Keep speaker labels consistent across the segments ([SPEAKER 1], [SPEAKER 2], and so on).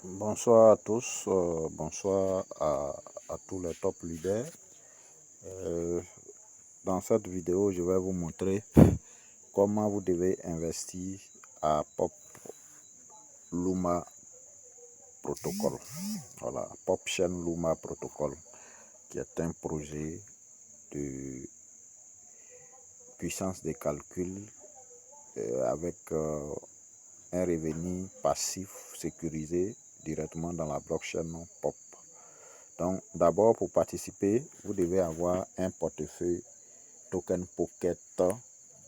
[SPEAKER 1] Bonsoir à tous, bonsoir à tous les top leaders. Dans cette vidéo, je vais vous montrer comment vous devez investir à Pop Luma Protocol. Voilà, Pop Chain Luma Protocol, qui est un projet de puissance de calcul avec un revenu passif sécurisé directement dans la blockchain Pop. Donc, d'abord, pour participer, vous devez avoir un portefeuille Token Pocket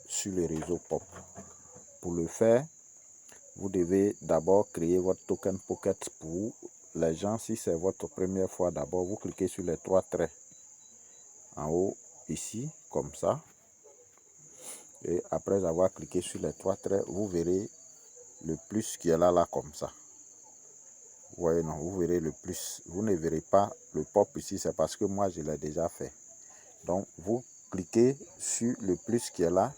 [SPEAKER 1] sur le réseau Pop. Pour le faire, vous devez d'abord créer votre Token Pocket. Pour les gens, si c'est votre première fois, d'abord, vous cliquez sur les trois traits en haut, ici, comme ça. Et après avoir cliqué sur les trois traits, vous verrez le plus qui est là, comme ça. Vous voyez, non, vous verrez le plus. Vous ne verrez pas le pop ici, c'est parce que moi, je l'ai déjà fait. Donc, vous cliquez sur le plus qui est là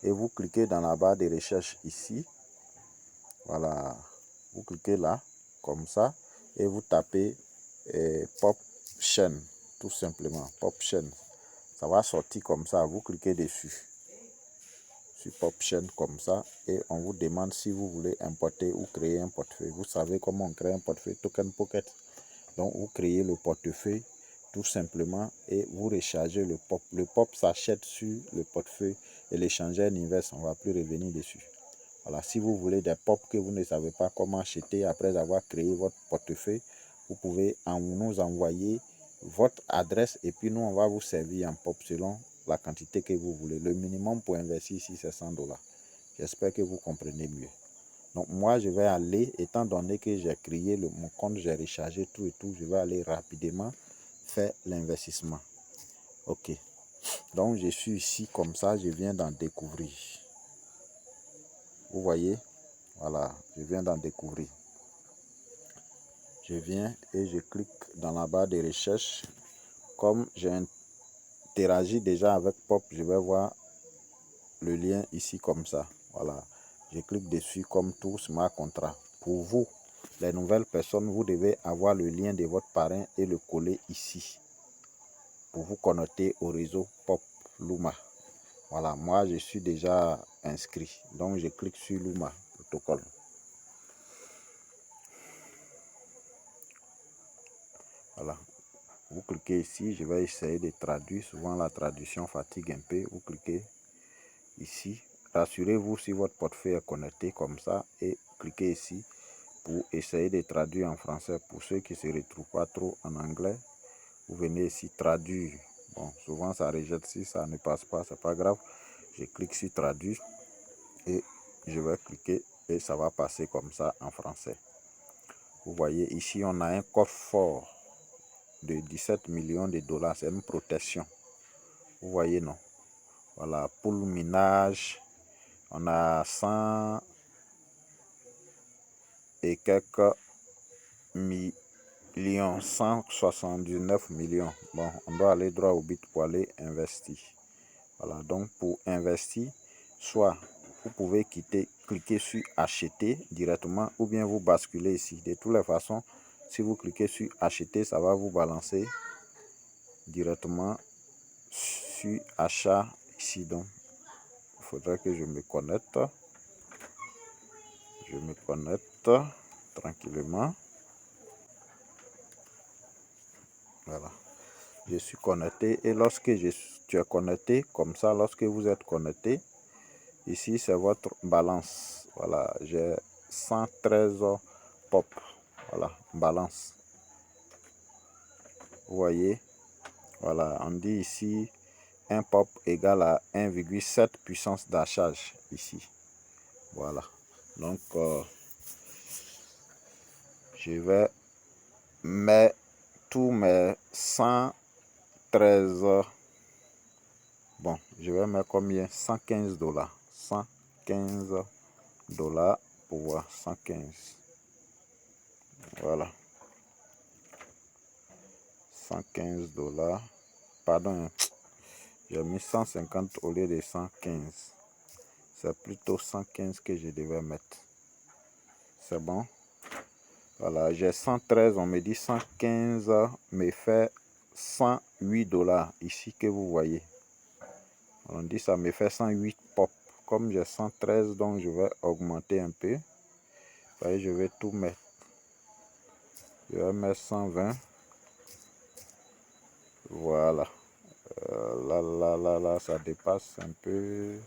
[SPEAKER 1] et vous cliquez dans la barre de recherche ici. Voilà, vous cliquez là, comme ça, et vous tapez Pop Chain, tout simplement, Pop Chain. Ça va sortir comme ça, vous cliquez dessus, sur Pop Chain comme ça, et on vous demande si vous voulez importer ou créer un portefeuille. Vous savez comment on crée un portefeuille Token Pocket. Donc, vous créez le portefeuille tout simplement et vous rechargez le pop. Le pop s'achète sur le portefeuille et l'échangeur inverse, on ne va plus revenir dessus. Voilà, si vous voulez des pop que vous ne savez pas comment acheter après avoir créé votre portefeuille, vous pouvez nous envoyer votre adresse et puis nous, on va vous servir en pop selon la quantité que vous voulez. Le minimum pour investir ici, c'est $100. J'espère que vous comprenez mieux. Donc moi, je vais aller, étant donné que j'ai créé mon compte, j'ai rechargé tout et tout, je vais aller rapidement faire l'investissement. Ok. Donc je suis ici comme ça, je viens d'en découvrir. Vous voyez? Voilà, je viens d'en découvrir. Je viens et je clique dans la barre de recherche. Comme j'ai interagi déjà avec Pop, je vais voir le lien ici comme ça. Voilà, je clique dessus comme tout smart contract. Pour vous, les nouvelles personnes, vous devez avoir le lien de votre parrain et le coller ici pour vous connecter au réseau Pop Luma. Voilà, moi je suis déjà inscrit, donc je clique sur Luma protocole. Voilà, vous cliquez ici, je vais essayer de traduire. Souvent la traduction fatigue un peu. Vous cliquez ici, rassurez-vous si votre portefeuille est connecté comme ça et cliquez ici pour essayer de traduire en français. Pour ceux qui ne se retrouvent pas trop en anglais, vous venez ici traduire. Bon, souvent ça rejette, si ça ne passe pas, c'est pas grave. Je clique sur traduire et je vais cliquer et ça va passer comme ça en français. Vous voyez ici, on a un coffre fort de 17 millions de dollars. C'est une protection. Vous voyez, non? Voilà, pour le minage, on a 100 et quelques millions, 179 millions. Bon, on doit aller droit au but pour aller investir. Voilà, donc pour investir, soit vous pouvez cliquer sur acheter directement ou bien vous basculez ici. De toutes les façons, si vous cliquez sur acheter, ça va vous balancer directement sur achat ici. Donc, il faudrait que je me connecte. Je me connecte tranquillement. Voilà. Je suis connecté et lorsque tu es connecté, comme ça, lorsque vous êtes connecté, ici c'est votre balance. Voilà, j'ai 113 pop. Voilà, balance. Vous voyez, voilà, on dit ici un pop égale à 1,7 puissance d'achat ici. Voilà, donc je vais mettre tous mes 113. Bon, je vais mettre combien? 115 dollars. 115 dollars pour voir 115. Voilà. 115 dollars. Pardon, j'ai mis 150 au lieu de 115. C'est plutôt 115 que je devais mettre. C'est bon? Voilà, j'ai 113, on me dit 115 me fait 108 $. Ici que vous voyez. On dit ça me fait 108 pop. Comme j'ai 113, donc je vais augmenter un peu. Vous voyez, je vais tout mettre. Je vais mettre 120. Voilà. Là, ça dépasse un peu.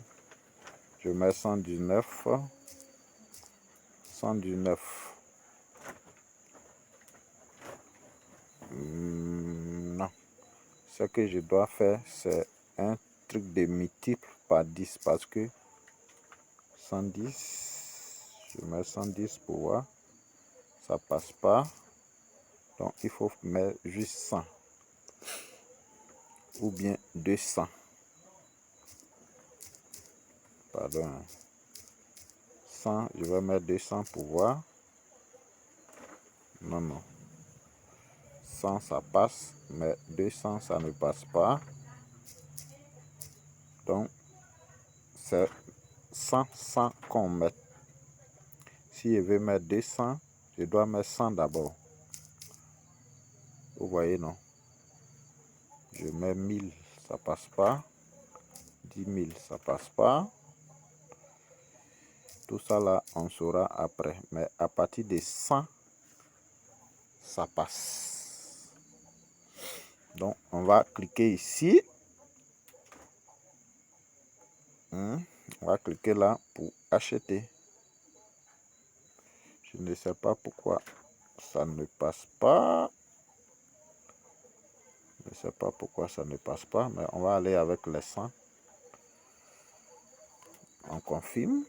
[SPEAKER 1] Je mets 119. 119. Non. Ce que je dois faire, c'est un truc de multiple par 10 parce que 110, je mets 110 pour voir, ça passe pas. Donc il faut mettre juste 100 ou bien 200. Pardon. 100, je vais mettre 200 pour voir. Non. 100 ça passe, mais 200 ça ne passe pas. Donc c'est 100 qu'on met. Si je veux mettre 200, je dois mettre 100 d'abord. Vous voyez, non? Je mets 1000, ça passe pas. 10 000, ça passe pas. Tout ça là, on saura après. Mais à partir de 100, ça passe. Donc, on va cliquer ici. On va cliquer là pour acheter. Je ne sais pas pourquoi ça ne passe pas. Je ne sais pas pourquoi ça ne passe pas, mais on va aller avec les 100. On confirme.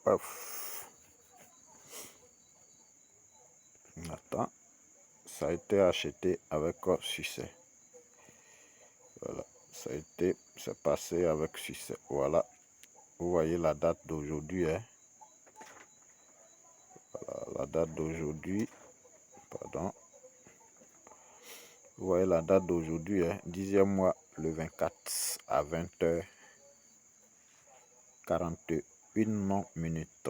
[SPEAKER 1] Ouf. Attends. Ça a été acheté avec succès. Voilà. Ça a été, c'est passé avec succès. Voilà. Vous voyez la date d'aujourd'hui. Hein? Voilà, la date d'aujourd'hui. Pardon. Vous voyez la date d'aujourd'hui. Hein? 10e mois, le 24 à 20h41 minutes.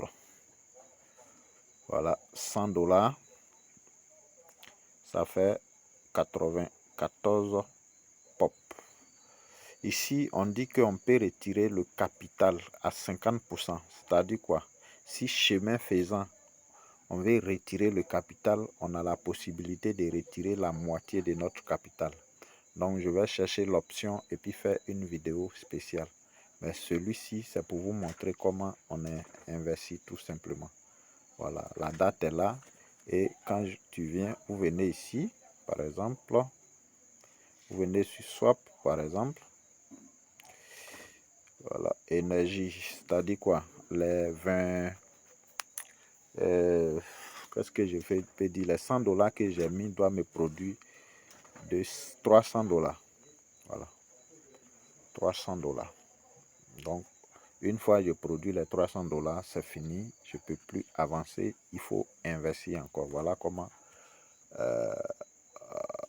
[SPEAKER 1] Voilà, 100 $. Ça fait 94 pop. Ici, on dit qu'on peut retirer le capital à 50%. C'est-à-dire quoi? Si chemin faisant, on veut retirer le capital, on a la possibilité de retirer la moitié de notre capital. Donc, je vais chercher l'option et puis faire une vidéo spéciale. Mais celui-ci, c'est pour vous montrer comment on est investi tout simplement. Voilà, la date est là. Et quand tu viens, vous venez ici, par exemple. Vous venez sur Swap, par exemple. Voilà, énergie, c'est-à-dire quoi? Les 20... qu'est-ce que je peux dire? Les 100 $ que j'ai mis doivent me produire de 300 $. Voilà. 300 $. Donc, une fois je produis les 300 $, c'est fini. Je ne peux plus avancer. Il faut investir encore. Voilà comment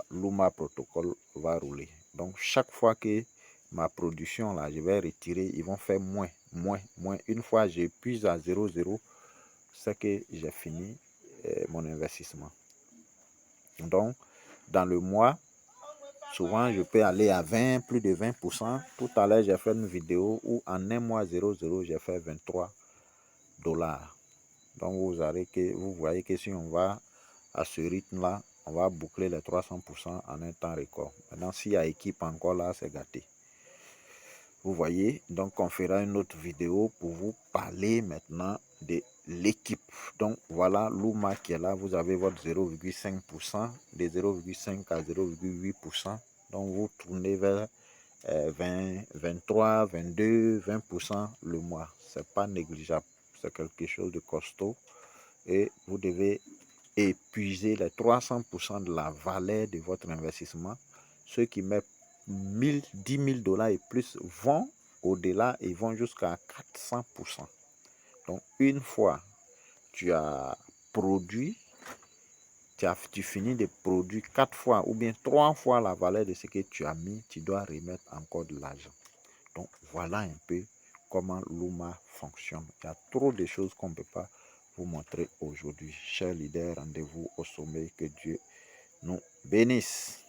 [SPEAKER 1] Luma Protocol va rouler. Donc, chaque fois que ma production, là, je vais retirer, ils vont faire moins. Une fois j'épuise à 0,0, c'est que j'ai fini mon investissement. Donc, dans le mois, souvent, je peux aller à 20, plus de 20%. Tout à l'heure, j'ai fait une vidéo où en un mois 0,0, j'ai fait 23 $. Donc, vous voyez que si on va à ce rythme-là, on va boucler les 300% en un temps record. Maintenant, s'il y a équipe encore là, c'est gâté. Vous voyez, donc on fera une autre vidéo pour vous parler maintenant de l'équipe. Donc voilà Luma qui est là. Vous avez votre 0,5%, de 0,5 à 0,8%. Donc vous tournez vers 20, 23, 22, 20% le mois. C'est pas négligeable. C'est quelque chose de costaud. Et vous devez épuiser les 300% de la valeur de votre investissement. Ceux qui mettent 10 000 $ et plus vont au-delà et vont jusqu'à 400%. Donc, une fois tu as produit, tu finis de produire 4 fois ou bien 3 fois la valeur de ce que tu as mis, tu dois remettre encore de l'argent. Donc, voilà un peu comment Luma fonctionne. Il y a trop de choses qu'on ne peut pas vous montrer aujourd'hui. Chers leaders, rendez-vous au sommet. Que Dieu nous bénisse.